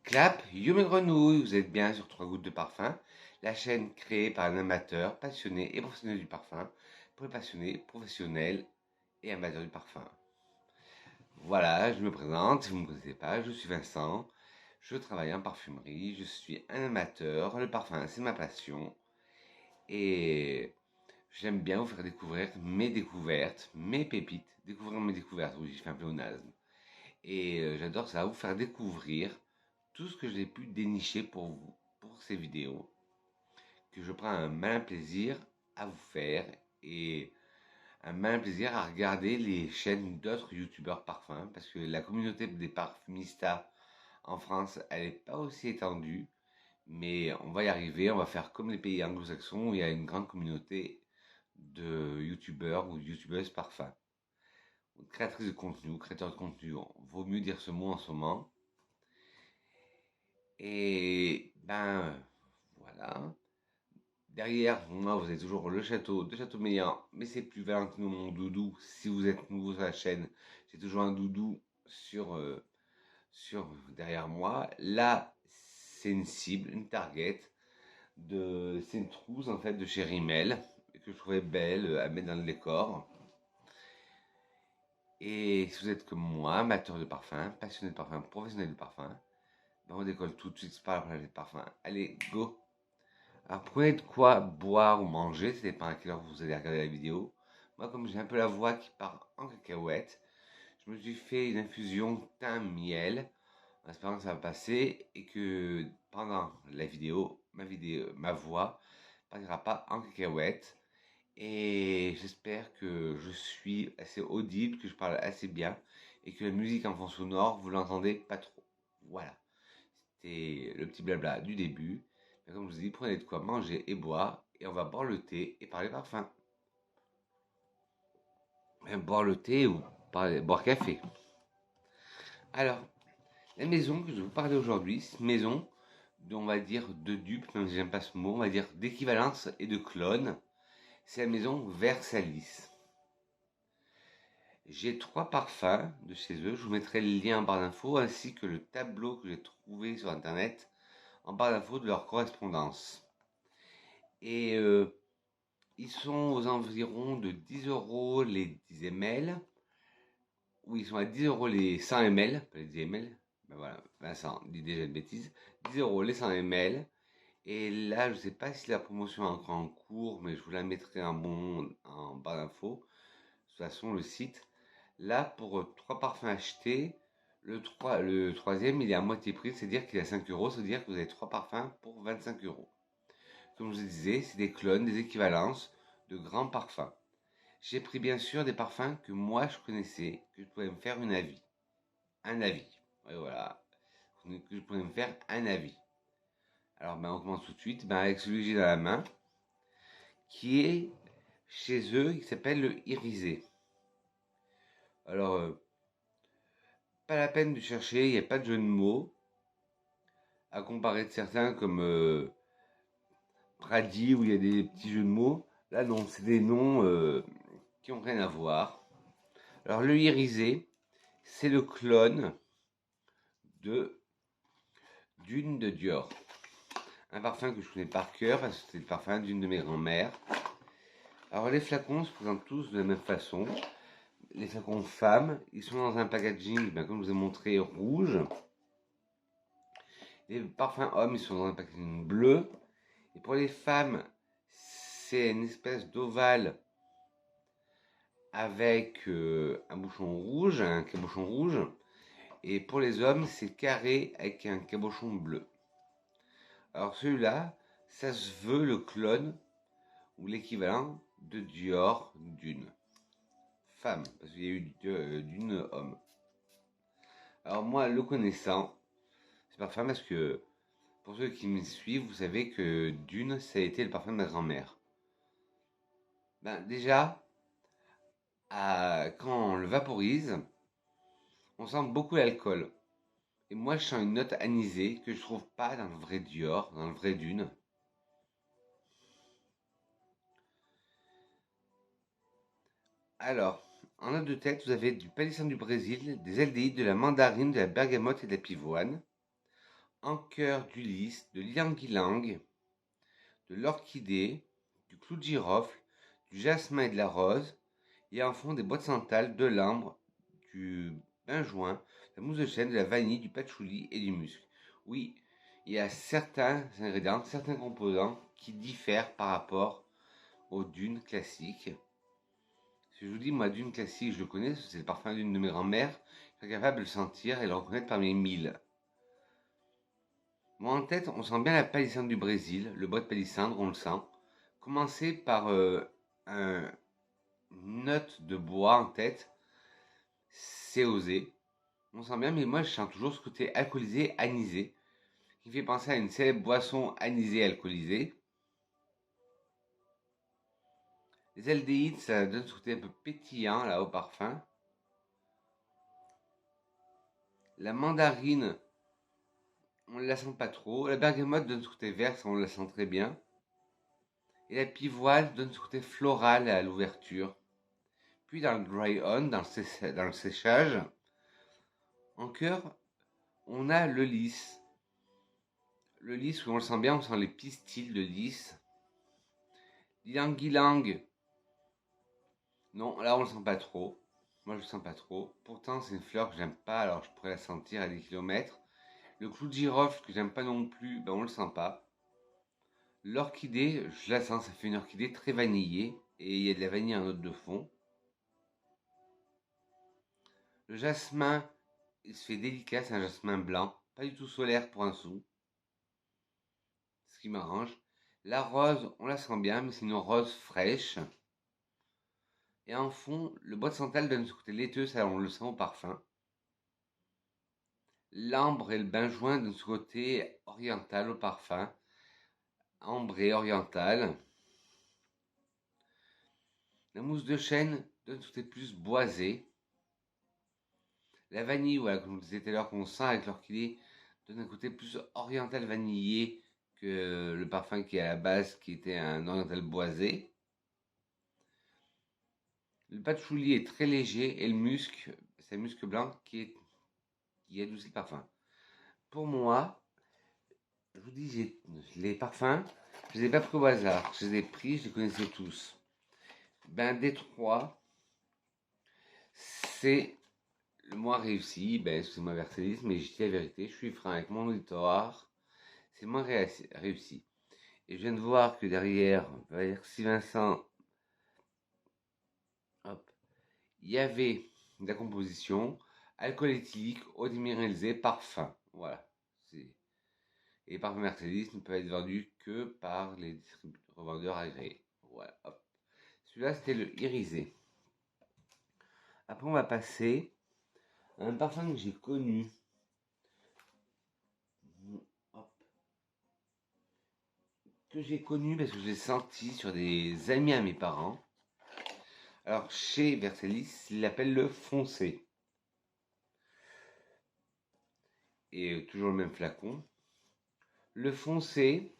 Clap, you mes grenouilles, vous êtes bien sur 3 gouttes de parfum, la chaîne créée par un amateur, passionné et professionnel du parfum, pour les passionnés, professionnels et amateurs du parfum. Voilà, je me présente, si vous ne me connaissez pas, je suis Vincent, je travaille en parfumerie, je suis un amateur, le parfum c'est ma passion, et j'aime bien vous faire découvrir mes découvertes, mes pépites, découvrir mes découvertes, oui, je fais un pléonasme. Et j'adore ça, vous faire découvrir tout ce que j'ai pu dénicher pour vous, pour ces vidéos, que je prends un malin plaisir à vous faire et un malin plaisir à regarder les chaînes d'autres youtubeurs parfums, parce que la communauté des parfumistas en France, elle n'est pas aussi étendue, mais on va y arriver, on va faire comme les pays anglo-saxons où il y a une grande communauté de youtubeurs ou de youtubeuses parfums. Créatrices de contenu, créateurs de contenu, vaut mieux dire ce mot en ce moment. Et ben voilà. Derrière moi, vous avez toujours le château de Châteaumeillan, mais c'est plus Valentin mon doudou. Si vous êtes nouveau sur la chaîne, j'ai toujours un doudou sur derrière moi. Là, c'est une cible, une target c'est une trousse en fait de chez Rimmel que je trouvais belle à mettre dans le décor. Et si vous êtes comme moi, amateur de parfum, passionné de parfum, professionnel de parfum, ben on décolle tout de suite par la planète de parfum. Allez, go! Alors prenez de quoi boire ou manger, ça dépend à quelle heure vous allez regarder la vidéo. Moi, comme j'ai un peu la voix qui part en cacahuète, je me suis fait une infusion thym-miel en espérant que ça va passer et que pendant la vidéo, ma voix partira pas en cacahuète. Et j'espère que je suis assez audible, que je parle assez bien et que la musique en fond sonore, vous l'entendez pas trop. Voilà, c'était le petit blabla du début. Mais comme je vous dis, prenez de quoi manger et boire et on va boire le thé et parler parfum. Même boire le thé ou boire café. Alors, la maison que je vais vous parler aujourd'hui, c'est une maison on va dire de dupe, même si j'aime pas ce mot, on va dire d'équivalence et de clone. C'est la maison Versalis. J'ai 3 parfums de chez eux, je vous mettrai le lien en barre d'infos ainsi que le tableau que j'ai trouvé sur internet en barre d'infos de leur correspondance. Et ils sont aux environs de 10 € les 10 ml. Oui, ils sont à 10 € les 100 ml, pas les 10 ml. Ben voilà, Vincent dit déjà de bêtises. 10 € les 100 ml. Et là, je ne sais pas si la promotion est encore en cours, mais je vous la mettrai en barre d'infos. De toute façon, le site. Là, pour 3 parfums achetés, le troisième, il est à moitié prix, c'est-à-dire qu'il est à 5 €, c'est-à-dire que vous avez 3 parfums pour 25 €. Comme je vous disais, c'est des clones, des équivalences de grands parfums. J'ai pris bien sûr des parfums que moi je connaissais, que je pouvais me faire un avis. Un avis. Et voilà. Que je pouvais me faire un avis. Alors ben, on commence tout de suite avec celui que j'ai dans la main, qui est chez eux, qui s'appelle le Irisé. Alors, pas la peine de chercher, il n'y a pas de jeu de mots, à comparer de certains comme Pradi, où il y a des petits jeux de mots. Là non, c'est des noms qui n'ont rien à voir. Alors le Irisé, c'est le clone de Dune de Dior. Un parfum que je connais par cœur parce que c'est le parfum d'une de mes grand-mères. Alors les flacons se présentent tous de la même façon. Les flacons femmes, ils sont dans un packaging, comme je vous ai montré, rouge. Les parfums hommes, ils sont dans un packaging bleu. Et pour les femmes, c'est une espèce d'ovale avec un bouchon rouge, un cabochon rouge. Et pour les hommes, c'est carré avec un cabochon bleu. Alors celui-là, ça se veut le clone ou l'équivalent de Dior d'une femme, parce qu'il y a eu d'une homme. Alors moi, le connaissant, c'est parfum parce que pour ceux qui me suivent, vous savez que Dune, ça a été le parfum de ma grand-mère. Ben déjà, quand on le vaporise, on sent beaucoup l'alcool. Et moi, je sens une note anisée que je trouve pas dans le vrai Dior, dans le vrai Dune. Alors, en note de tête, vous avez du palisson du Brésil, des aldéhydes, de la mandarine, de la bergamote et de la pivoine. Ancheur d'Ulysse, de l'ylang-ylang, de l'orchidée, du clou de girofle, du jasmin et de la rose, et en fond des bois de santal, de l'ambre, du benjoin, de la mousse de chêne, de la vanille, du patchouli et du musc. Oui, il y a certains ingrédients, certains composants qui diffèrent par rapport aux dunes classiques. Si je vous dis, moi, dune classique, je le connais, c'est le parfum d'une de mes grand-mères, je suis capable de le sentir et de le reconnaître parmi les 1000. Moi, en tête, on sent bien la palissandre du Brésil, le bois de palissandre, on le sent. Commencer par une note de bois en tête, c'est osé. On sent bien, mais moi, je sens toujours ce côté alcoolisé, anisé, qui fait penser à une célèbre boisson anisée alcoolisée. Les aldéhydes, ça donne ce côté un peu pétillant, là, au parfum. La mandarine, on ne la sent pas trop. La bergamote donne ce côté vert, ça on la sent très bien. Et la pivoine donne ce côté floral à l'ouverture. Puis dans le dry on, dans le séchage, en cœur, on a le lys. Le lys, où on le sent bien, on sent les pistils de lys. L'ylang-ylang, non, là on le sent pas trop. Moi je le sens pas trop. Pourtant c'est une fleur que j'aime pas, alors je pourrais la sentir à des kilomètres. Le clou de girofle que j'aime pas non plus, ben on le sent pas. L'orchidée, je la sens, ça fait une orchidée très vanillée. Et il y a de la vanille en note de fond. Le jasmin, il se fait délicat, c'est un jasmin blanc. Pas du tout solaire pour un sou. Ce qui m'arrange. La rose, on la sent bien, mais c'est une rose fraîche. Et en fond, le bois de santal donne ce côté laiteux, ça on le sent au parfum. L'ambre et le benjoin donnent ce côté oriental au parfum. Ambré, oriental. La mousse de chêne donne ce côté plus boisé. La vanille, voilà, comme je vous disais tout à l'heure, qu'on sent avec l'orchidée, donne un côté plus oriental vanillé que le parfum qui est à la base, qui était un oriental boisé. Le patchouli est très léger et le musc, c'est le musc blanc qui adoucit le parfum. Pour moi, je vous dis, les parfums, je les ai pas pris au hasard. Je les ai pris, je les connaissais tous. Ben, Détroit, c'est le moins réussi. Ben, excusez-moi, Versailles, mais je dis la vérité, je suis franc avec mon auditoire. C'est moins réussi. Et je viens de voir que derrière, si Vincent, hop, il y avait de la composition, alcool éthylique, eau déminéralisée, parfum. Voilà. Et parfum Mercedes ne peut être vendu que par les revendeurs agréés. Voilà. Hop. Celui-là, c'était le irisé. Après, on va passer à un parfum que j'ai connu. Hop. Que j'ai connu parce que je l'ai senti sur des amis à mes parents. Alors, chez Versailles, il l'appelle le foncé. Et toujours le même flacon. Le foncé,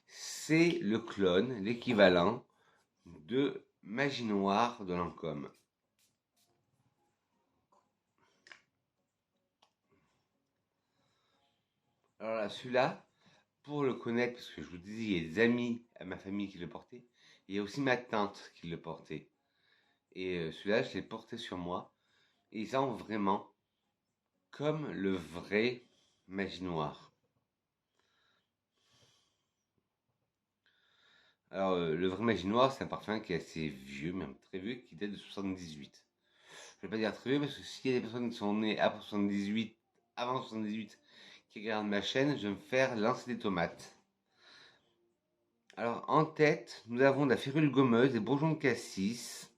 c'est le clone, l'équivalent de Magie Noire de Lancôme. Alors là, celui-là, pour le connaître, parce que je vous disais, il y a des amis à ma famille qui le portaient, il y a aussi ma tante qui le portait. Et celui-là, je l'ai porté sur moi. Et il sent vraiment comme le vrai Magie Noire. Alors, le vrai Magie Noire, c'est un parfum qui est assez vieux, même très vieux, qui date de 78. Je vais pas dire très vieux, parce que s'il y a des personnes qui sont nées après 78, avant 78, qui regardent ma chaîne, je vais me faire lancer des tomates. Alors, en tête, nous avons de la férule gommeuse, des bourgeons de cassis,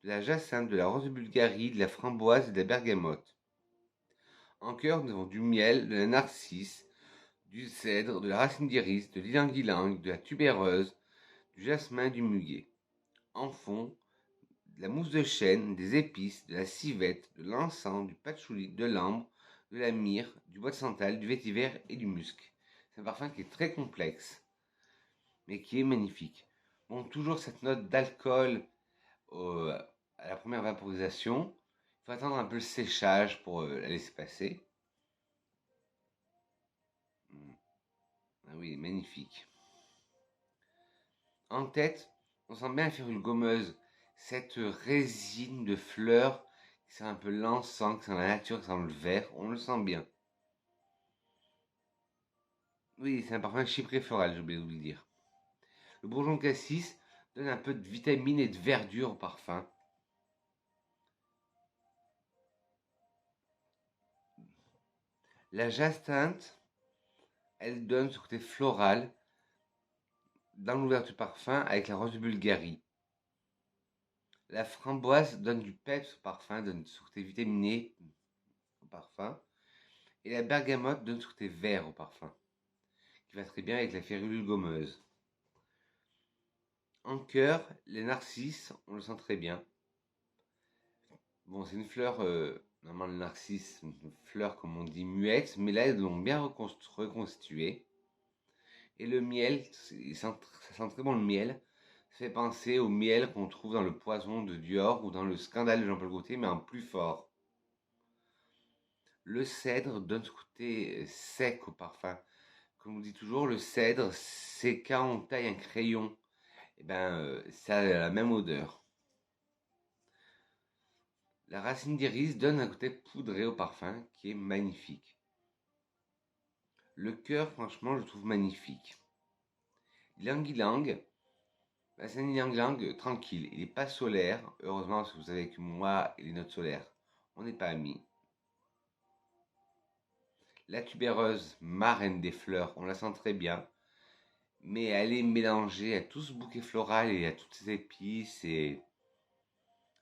de la jacinthe, de la rose de Bulgarie, de la framboise et de la bergamote. En cœur, nous avons du miel, de la narcisse, du cèdre, de la racine d'iris, de l'ylang-ylang, de la tubéreuse, du jasmin et du muguet. En fond, de la mousse de chêne, des épices, de la civette, de l'encens, du patchouli, de l'ambre, de la myrrhe, du bois de santal, du vétiver et du musc. C'est un parfum qui est très complexe, mais qui est magnifique. Bon, toujours cette note d'alcool à la première vaporisation. Il faut attendre un peu le séchage pour la laisser passer. Oui, magnifique. En tête, on sent bien faire une gommeuse. Cette résine de fleurs qui sent un peu l'encens, qui sent la nature, qui sent le vert, on le sent bien. Oui, c'est un parfum chypré floral, j'ai oublié de vous le dire. Le bourgeon de cassis donne un peu de vitamine et de verdure au parfum. La jacinthe, elle donne ce côté floral dans l'ouverture du parfum avec la rose de Bulgarie. La framboise donne du peps au parfum, donne ce côté vitaminé au parfum. Et la bergamote donne ce côté vert au parfum, qui va très bien avec la férule gommeuse. En cœur, les narcisses, on le sent très bien. Bon, c'est une fleur, normalement le narcisse, une fleur comme on dit muette, mais là ils l'ont bien reconstituée. Et le miel, ça sent très bon le miel. Ça fait penser au miel qu'on trouve dans le Poison de Dior ou dans le Scandale de Jean-Paul Gaultier, mais en plus fort. Le cèdre donne ce côté sec au parfum. Comme on dit toujours, le cèdre, c'est quand on taille un crayon, et ben ça a la même odeur. La racine d'iris donne un côté poudré au parfum qui est magnifique. Le cœur, franchement, je le trouve magnifique. Ylang-ylang, ben, c'est un ylang-ylang tranquille. Il n'est pas solaire. Heureusement, parce que vous savez que moi et les notes solaires, on n'est pas amis. La tubéreuse, marraine des fleurs, on la sent très bien. Mais elle est mélangée à tout ce bouquet floral et à toutes ces épices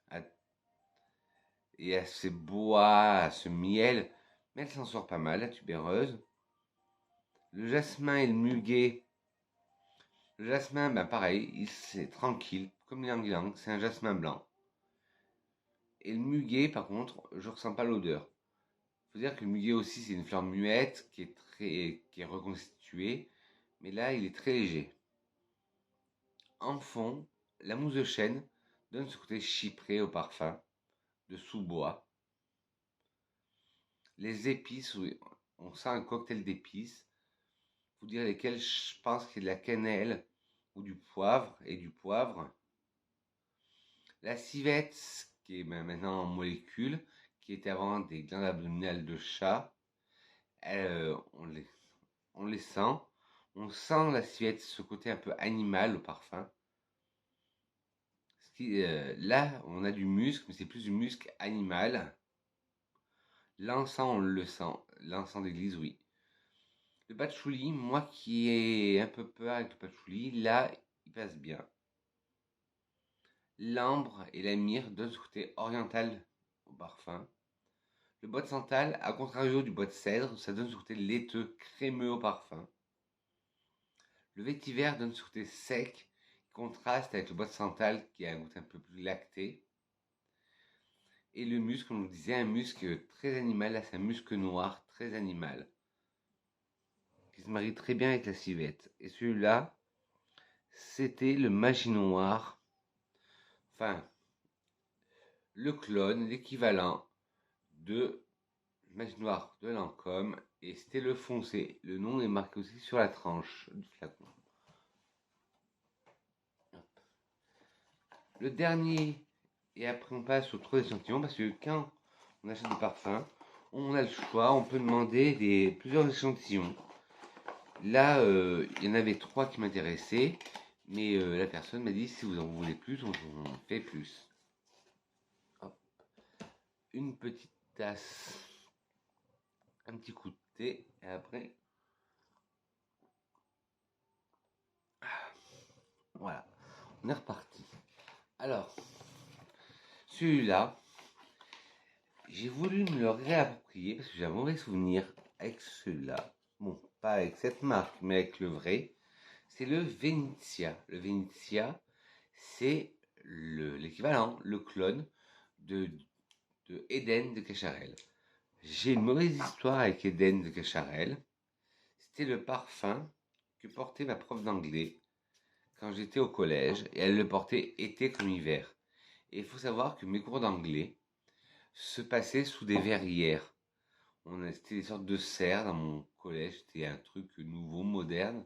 à, et à ce bois, à ce miel. Mais elle s'en sort pas mal, la tubéreuse. Le jasmin et le muguet. Le jasmin, ben pareil, c'est tranquille, comme l'ylang-ylang, c'est un jasmin blanc. Et le muguet, par contre, je ressens pas l'odeur. Faut dire que le muguet aussi, c'est une fleur muette qui est reconstituée, mais là, il est très léger. En fond, la mousse de chêne donne ce côté chypré au parfum, de sous-bois. Les épices, oui, on sent un cocktail d'épices. Vous dire lesquelles je pense qu'il y a de la cannelle ou du poivre et du poivre. La civette, qui est maintenant en molécules, qui était avant des glandes abdominales de chat, on les sent. On sent la civette, ce côté un peu animal au parfum. Là, on a du musc, mais c'est plus du musc animal. L'encens, on le sent. L'encens d'église, oui. Le patchouli, moi qui ai un peu peur avec le patchouli, là, il passe bien. L'ambre et la myrrhe donnent ce côté oriental au parfum. Le bois de santal, à contrario du bois de cèdre, ça donne ce côté laiteux, crémeux au parfum. Le vétiver donne ce côté sec, qui contraste avec le bois de santal qui a un goût un peu plus lacté. Et le musc, comme je vous disais, un musc très animal, là c'est un musc noir, très animal, qui se marie très bien avec la civette. Et celui-là, c'était le magie noir, enfin, le clone, l'équivalent de magie noire de Lancôme, et c'était le foncé. Le nom est marqué aussi sur la tranche du flacon. Le dernier, et après on passe aux 3 échantillons, parce que quand on achète des parfums, on a le choix, on peut demander plusieurs échantillons. Là, il y en avait 3 qui m'intéressaient, mais la personne m'a dit si vous en voulez plus, on fait plus. Hop. Une petite tasse, un petit coup de thé, et après, voilà, on est reparti. Alors, celui-là, j'ai voulu me le réapproprier parce que j'ai un mauvais souvenir avec celui-là. Bon, pas avec cette marque, mais avec le vrai. C'est le Venezia. Le Venezia, c'est l'équivalent, le clone de Eden de Cacharel. J'ai une mauvaise histoire avec Eden de Cacharel. C'était le parfum que portait ma prof d'anglais quand j'étais au collège, et elle le portait été comme hiver. Et il faut savoir que mes cours d'anglais se passaient sous des verrières. C'était des sortes de serres dans mon collège. C'était un truc nouveau, moderne.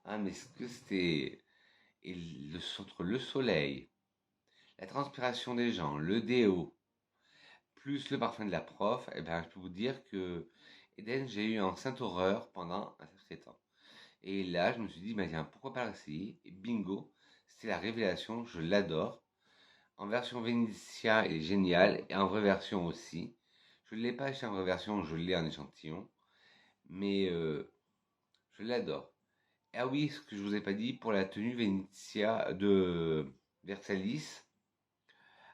Ah, mais ce que c'était... Et entre le soleil, la transpiration des gens, le déo, plus le parfum de la prof, eh ben, je peux vous dire que Eden, j'ai eu en sainte horreur pendant un certain temps. Et là, je me suis dit, bah, tiens, pourquoi pas l'essayer? Et bingo, c'était la révélation, je l'adore. En version Vénitia, il est génial, et en vraie version aussi. Je ne l'ai pas acheté en vraie version, je l'ai en échantillon, mais je l'adore. Ah oui, ce que je vous ai pas dit, pour la tenue Vénitia de Versailles,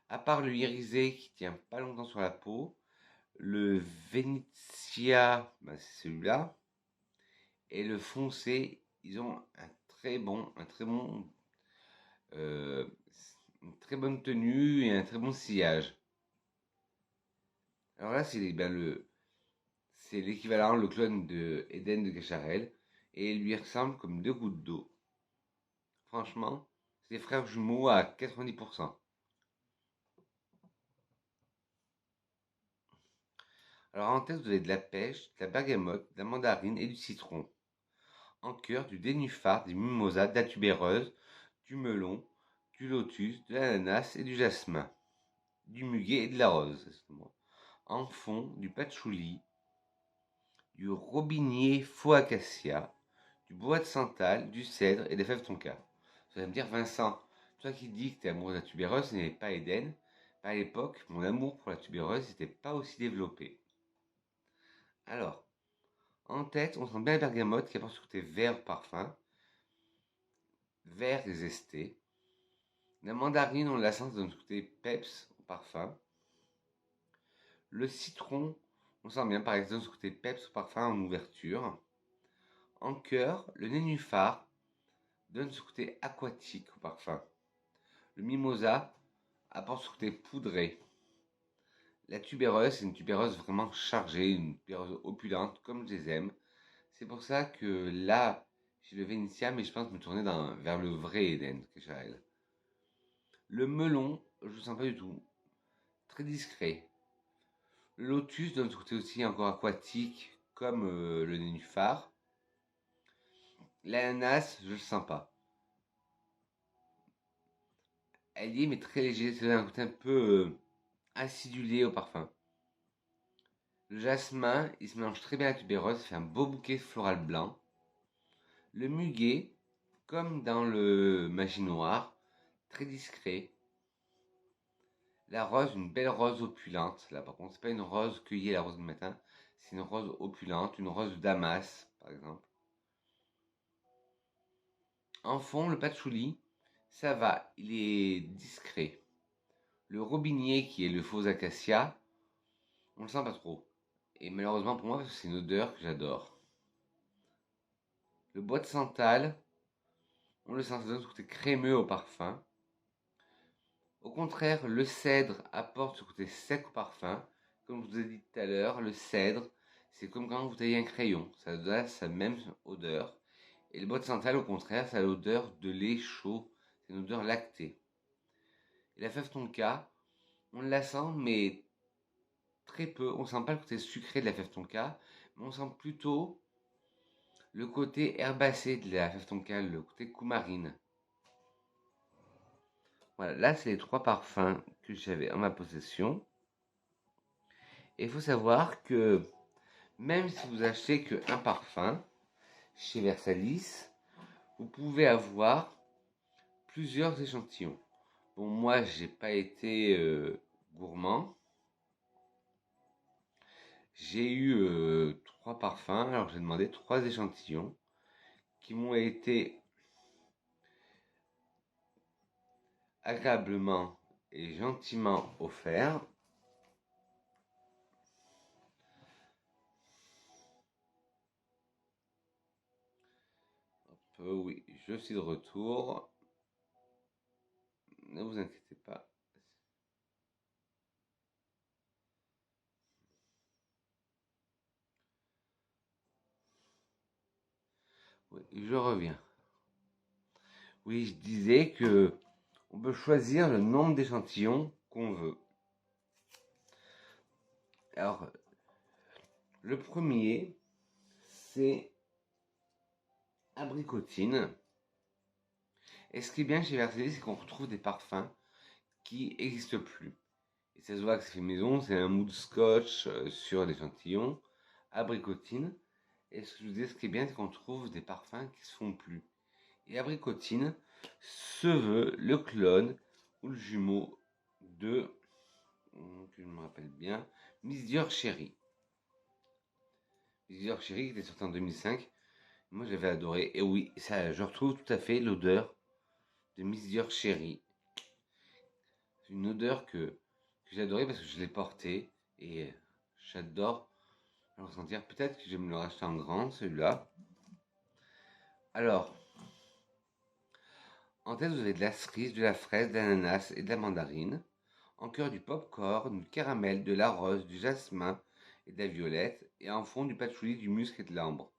à part le irisé qui tient pas longtemps sur la peau, le Venetia, bah, c'est celui-là, et le foncé, ils ont euh, une très bonne tenue et un très bon sillage. Alors là, c'est l'équivalent, le clone de Eden de Cacharel, et il lui ressemble comme deux gouttes d'eau. Franchement, c'est des frères jumeaux à 90%. Alors en tête, vous avez de la pêche, de la bergamote, de la mandarine et du citron. En cœur, du nénuphar, du mimosa, de la tubéreuse, du melon, du lotus, de l'ananas et du jasmin, du muguet et de la rose. En fond, du patchouli, du robinier faux acacia, du bois de santal, du cèdre et des fèves tonka. Vous allez me dire, Vincent, toi qui dis que tu es amoureux de la tubéreuse, ce n'est pas Éden. À l'époque, mon amour pour la tubéreuse n'était pas aussi développé. Alors, en tête, on sent bien la bergamote qui apporte ce côté vert parfum, vert et zesté. La mandarine, on la sent dans ce côté peps au parfum. Le citron, on sent bien par exemple ce côté peps au parfum en ouverture. En cœur, le nénuphar donne ce côté aquatique au parfum. Le mimosa apporte ce côté poudré. La tubéreuse, c'est une tubéreuse vraiment chargée, une tubéreuse opulente, comme je les aime. C'est pour ça que là, j'ai le Vénitia, mais je pense me tourner vers le vrai Eden Cacharel. Le melon, je ne sens pas du tout. Très discret. Le lotus donne ce côté aussi encore aquatique, comme le nénuphar. L'ananas, je le sens pas. Elle y est, mais très léger. C'est un côté un peu acidulé au parfum. Le jasmin, il se mélange très bien à la tubéreuse, ça fait un beau bouquet floral blanc. Le muguet, comme dans le magie noire, très discret. La rose, une belle rose opulente. Là, par contre, c'est pas une rose cueillie à la rose du matin, c'est une rose opulente, une rose damas, par exemple. En fond, le patchouli, ça va, il est discret. Le robinier, qui est le faux acacia, on le sent pas trop. Et malheureusement pour moi, parce que c'est une odeur que j'adore. Le bois de santal, on le sent, ça donne ce côté crémeux au parfum. Au contraire, le cèdre apporte ce côté sec au parfum. Comme je vous ai dit tout à l'heure, le cèdre, c'est comme quand vous taillez un crayon. Ça donne sa même odeur. Et le bois de santal, au contraire, ça a l'odeur de lait chaud. C'est une odeur lactée. Et la fève tonka, on la sent, mais très peu. On sent pas le côté sucré de la fève tonka, mais on sent plutôt le côté herbacé de la fève tonka, le côté coumarine. Voilà, là, c'est les trois parfums que j'avais en ma possession. Et il faut savoir que même si vous achetez qu'un parfum chez Versalis, vous pouvez avoir plusieurs échantillons. Bon, moi, j'ai pas été gourmand. J'ai eu trois parfums, alors j'ai demandé trois échantillons qui m'ont été agréablement et gentiment offerts. Oui, je suis de retour. Ne vous inquiétez pas. Oui, je reviens. Oui, je disais que on peut choisir le nombre d'échantillons qu'on veut. Alors, Le premier, c'est abricotine. Et ce qui est bien chez Versailles, c'est qu'on retrouve des parfums qui n'existent plus. Et ça se voit que c'est fait maison, c'est un mousse scotch sur l'échantillon, abricotine. Et ce que je vous disais, ce qui est bien, c'est qu'on trouve des parfums qui se font plus. Et abricotine se veut le clone ou le jumeau de, que je me rappelle bien, Miss Dior Chérie. Miss Dior Chérie qui était sorti en 2005. Moi j'avais adoré. Et oui, ça, je retrouve tout à fait l'odeur de Miss Dior Chérie. C'est une odeur que j'ai adorée parce que je l'ai portée et j'adore le ressentir. Peut-être que je vais me le racheter en grand celui-là. Alors, en tête, vous avez de la cerise, de la fraise, de l'ananas et de la mandarine. En cœur, du popcorn, du caramel, de la rose, du jasmin et de la violette. Et en fond, du patchouli, du musc et de l'ambre.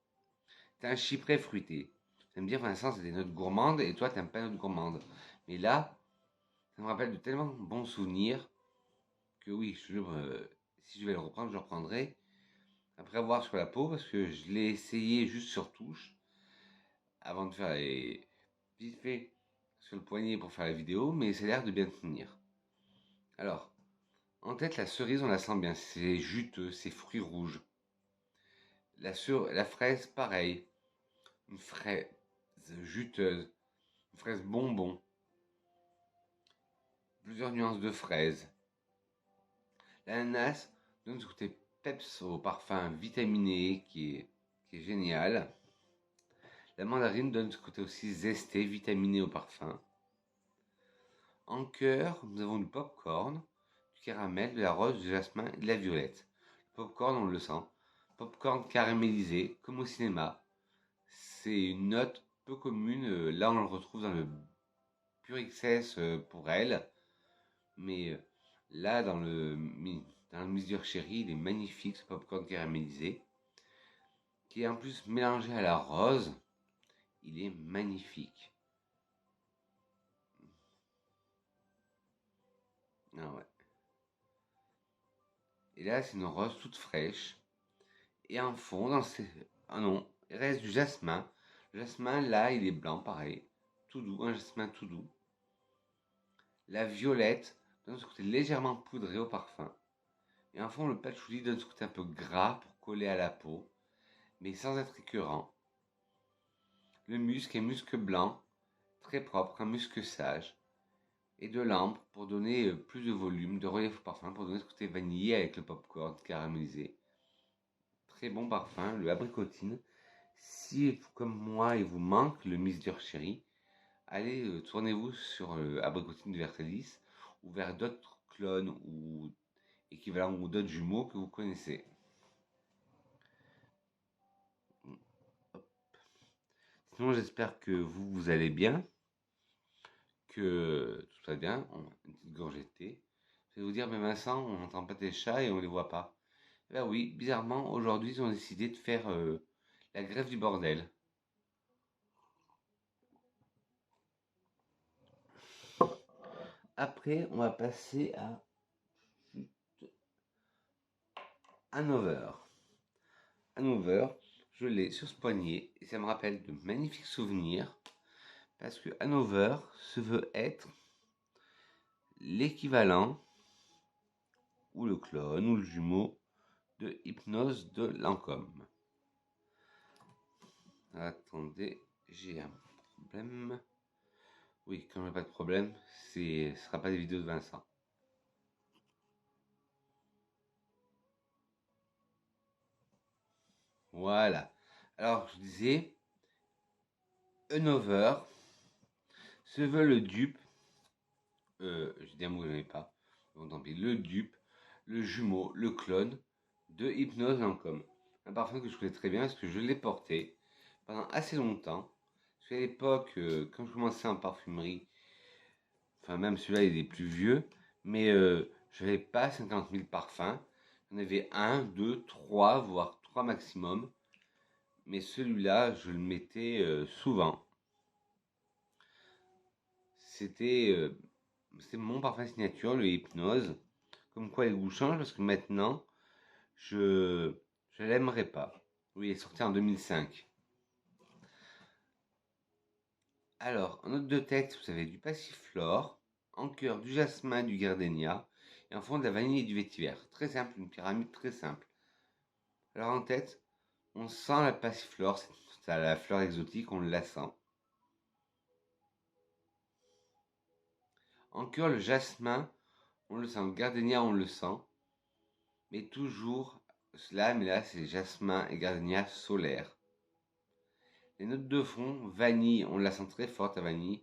C'est un chyprès fruité. Ça me dire, Vincent, c'est des notes gourmandes et toi, t'aimes pas les notes gourmandes. Mais là, ça me rappelle de tellement bons souvenirs que oui, si je vais le reprendre, je le reprendrai. Après avoir sur la peau, parce que je l'ai essayé juste sur touche avant de faire vite fait sur le poignet pour faire la vidéo, mais ça a l'air de bien tenir. Alors, en tête, la cerise, on la sent bien, c'est juteux, c'est fruits rouges. La fraise, pareil, une fraise juteuse, une fraise bonbon, plusieurs nuances de fraises. L'ananas donne ce côté peps au parfum vitaminé qui est génial. La mandarine donne ce côté aussi zesté, vitaminé au parfum. En cœur, nous avons du popcorn, du caramel, de la rose, du jasmin et de la violette. Le popcorn, on le sent. Popcorn caramélisé, comme au cinéma. C'est une note peu commune. Là, on le retrouve dans le Pure XS pour elle. Mais là, dans le Miss Dior Chérie, il est magnifique ce popcorn caramélisé. Qui est en plus mélangé à la rose. Il est magnifique. Ah ouais. Et là, c'est une rose toute fraîche. Et en fond, ah non, il reste du jasmin. Le jasmin, là, il est blanc, pareil. Tout doux, un jasmin tout doux. La violette donne ce côté légèrement poudré au parfum. Et en fond, le patchouli donne ce côté un peu gras pour coller à la peau, mais sans être écœurant. Le musc est musc blanc, très propre, un musc sage. Et de l'ambre pour donner plus de volume, de relief au parfum, pour donner ce côté vanillé avec le popcorn caramélisé. Très bon parfum, le abricotine. Si, comme moi, il vous manque le Miss Dior Chérie, allez, tournez-vous sur Abricotine de Versailles ou vers d'autres clones ou équivalents ou d'autres jumeaux que vous connaissez. Hop. Sinon, j'espère que vous allez bien, que tout va bien. Une petite gorgée de thé. Je vais vous dire, mais Vincent, on n'entend pas tes chats et on les voit pas. Eh ben oui, bizarrement, aujourd'hui, ils ont décidé de faire la grève du bordel. Après, on va passer à Hanover. Hanover, je l'ai sur ce poignet et ça me rappelle de magnifiques souvenirs parce que Hanover se veut être l'équivalent ou le clone ou le jumeau de Hypnose de Lancôme. Attendez, j'ai un problème. Oui, quand j'ai pas de problème, ce sera pas des vidéos de Vincent. Voilà. Alors, je disais, Hanover se veut le dupe. J'ai dit un mot que je n'avais pas. Bon, tant pis. Le dupe, le jumeau, le clone de Hypnose Lancôme. Un parfum que je connais très bien parce que je l'ai porté pendant assez longtemps. Parce qu'à l'époque, quand je commençais en parfumerie, enfin même celui-là il est plus vieux, mais je n'avais pas 50 000 parfums. J'en avais un, deux, trois, voire trois maximum. Mais celui-là, je le mettais souvent. C'était mon parfum signature, le Hypnose. Comme quoi les goûts changent parce que maintenant, je Je l'aimerais pas. Oui, il est sorti en 2005. Alors, en note de texte, vous avez du passiflore, en cœur du jasmin et du gardénia, et en fond de la vanille et du vétiver. Très simple, une pyramide très simple. Alors en tête, on sent la passiflore, c'est la fleur exotique, on la sent. En cœur, le jasmin, on le sent. Le gardénia, on le sent. Mais toujours, mais là, c'est jasmin et gardénia solaire. Les notes de fond, vanille, on la sent très forte, la vanille.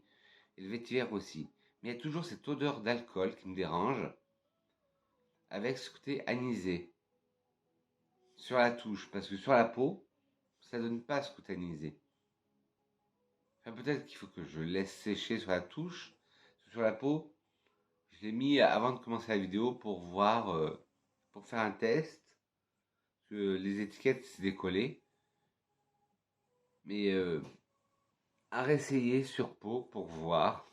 Et le vétiver aussi. Mais il y a toujours cette odeur d'alcool qui me dérange. Avec ce côté anisé. Sur la touche. Parce que sur la peau, ça donne pas ce côté anisé. Enfin, peut-être qu'il faut que je laisse sécher sur la touche. Sur la peau, je l'ai mis avant de commencer la vidéo pour voir, pour faire un test. Que les étiquettes c'est décollé. Mais à réessayer sur peau pour voir.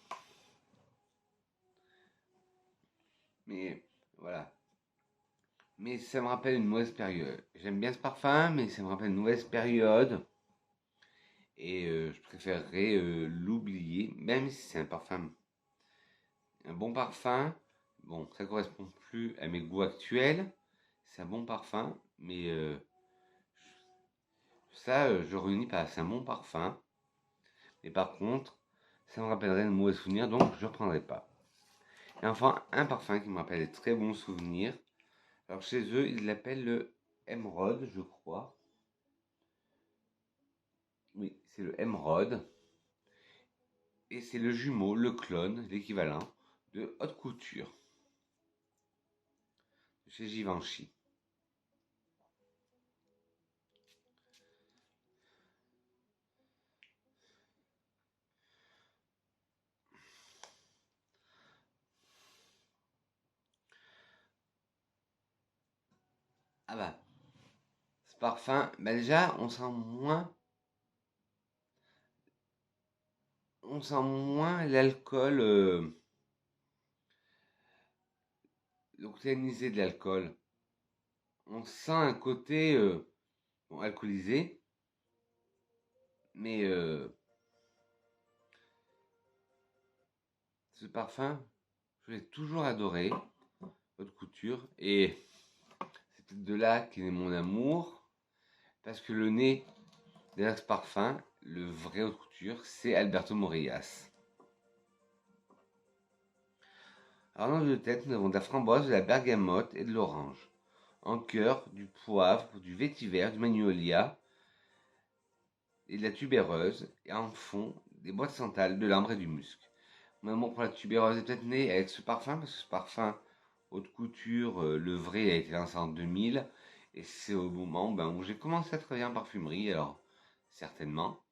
Mais voilà. Mais ça me rappelle une mauvaise période. J'aime bien ce parfum, mais ça me rappelle une mauvaise période. Et je préférerais l'oublier, même si c'est un bon parfum. Bon, ça correspond plus à mes goûts actuels. C'est un bon parfum, mais ça, je réunis pas. C'est un bon parfum. Mais par contre, ça me rappellerait de mauvais souvenirs, donc je ne reprendrai pas. Et enfin, un parfum qui me rappelle de très bons souvenirs. Alors chez eux, ils l'appellent le Emerald, je crois. Oui, c'est le Emerald. Et c'est le jumeau, le clone, l'équivalent de Haute Couture. Chez Givenchy. Ah bah, ce parfum, bah déjà, on sent moins l'alcool, le côté anisé de l'alcool. On sent un côté bon, alcoolisé, mais ce parfum, je l'ai toujours adoré, Haute Couture, et c'est peut-être de là qu'est né mon amour, parce que le nez derrière ce parfum, le vrai Haute Couture, c'est Alberto Morillas. Alors dans de tête, nous avons de la framboise, de la bergamote et de l'orange. En cœur, du poivre, du vétiver, du magnolia et de la tubéreuse. Et en fond, des boîtes santal, de l'ambre et du musc. Mon amour pour la tubéreuse est peut-être né avec ce parfum, parce que ce parfum haute couture, le vrai, a été lancé en 2000. Et c'est au moment où j'ai commencé à travailler en parfumerie, alors certainement.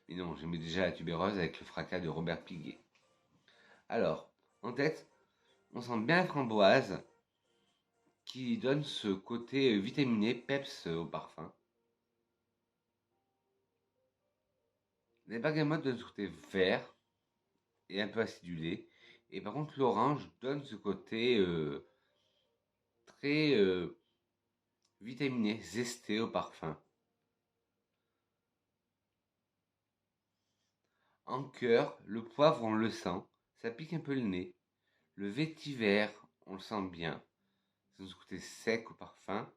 Mais non, j'aimais déjà la tubéreuse avec le fracas de Robert Piguet. Alors, en tête, on sent bien la framboise qui donne ce côté vitaminé, peps au parfum. Les bergamotes donnent ce côté vert et un peu acidulé. Et par contre, l'orange donne ce côté très vitaminé, zesté au parfum. En cœur, le poivre, on le sent, ça pique un peu le nez. Le vétiver, on le sent bien, c'est ce côté sec au parfum.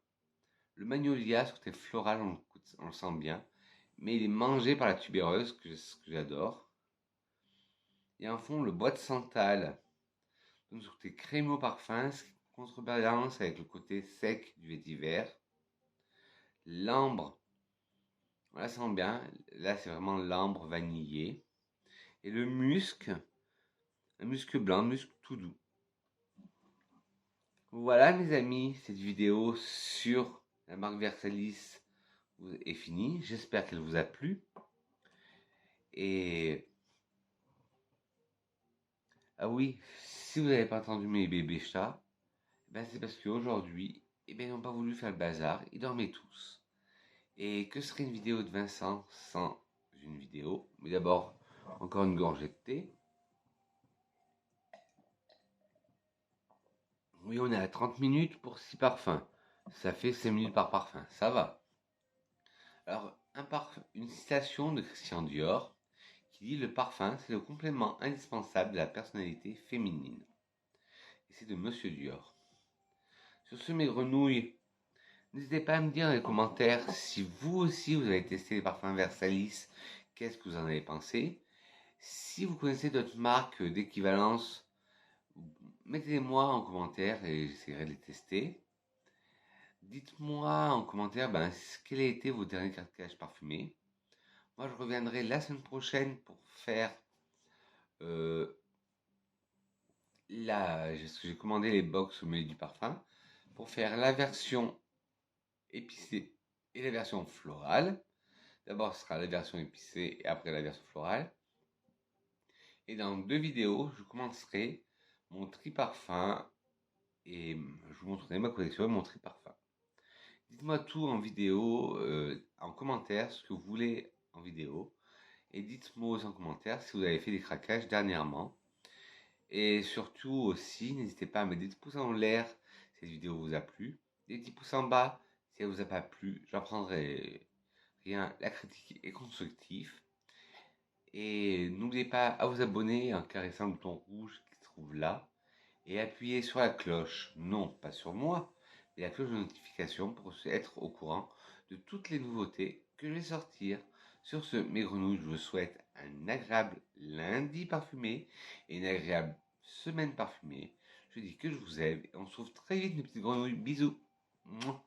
Le magnolia, ce côté floral, on le sent bien. Mais il est mangé par la tubéreuse, ce que j'adore. Et en fond, le bois de santal, donc ce côté crémeux au parfum, ce qui contrebalance avec le côté sec du vétiver. L'ambre, on la sent bien. Là, c'est vraiment l'ambre vanillé. Et le musc, un musc blanc, un musc tout doux. Voilà, mes amis, cette vidéo sur la marque Versalis est finie. J'espère qu'elle vous a plu. Et ah oui, si vous n'avez pas entendu mes bébés chats, ben c'est parce qu'aujourd'hui, ils n'ont pas voulu faire le bazar. Ils dormaient tous. Et que serait une vidéo de Vincent sans une vidéo? Mais d'abord, encore une gorgée de thé. Oui, on est à 30 minutes pour 6 parfums. Ça fait 5 minutes par parfum, ça va. Alors, une citation de Christian Dior qui dit: le parfum, c'est le complément indispensable de la personnalité féminine. Et c'est de Monsieur Dior. Sur ce, mes grenouilles, n'hésitez pas à me dire dans les commentaires si vous aussi vous avez testé les parfums Versalis, qu'est-ce que vous en avez pensé. Si vous connaissez d'autres marques d'équivalence, mettez-les-moi en commentaire et j'essaierai de les tester. Dites-moi en commentaire quel a été vos derniers craquages parfumés. Moi, je reviendrai la semaine prochaine pour faire j'ai commandé les box au milieu du parfum pour faire la version épicée et la version florale. D'abord, ce sera la version épicée et après la version florale. Et dans 2 vidéos, je commencerai mon tri parfum et je vous montrerai ma collection et mon tri parfum. Dites-moi tout en vidéo, en commentaire, ce que vous voulez en vidéo. Et dites-moi aussi en commentaire si vous avez fait des craquages dernièrement. Et surtout aussi, n'hésitez pas à mettre des petits pouces en l'air si cette vidéo vous a plu. Des petits pouces en bas si elle vous a pas plu. J'en prendrai rien, la critique est constructive. Et n'oubliez pas à vous abonner en caressant le bouton rouge qui se trouve là. Et appuyez sur la cloche, non pas sur moi, mais la cloche de notification pour être au courant de toutes les nouveautés que je vais sortir. Sur ce, mes grenouilles, je vous souhaite un agréable lundi parfumé et une agréable semaine parfumée. Je dis que je vous aime et on se retrouve très vite, mes petites grenouilles. Bisous. Mouah.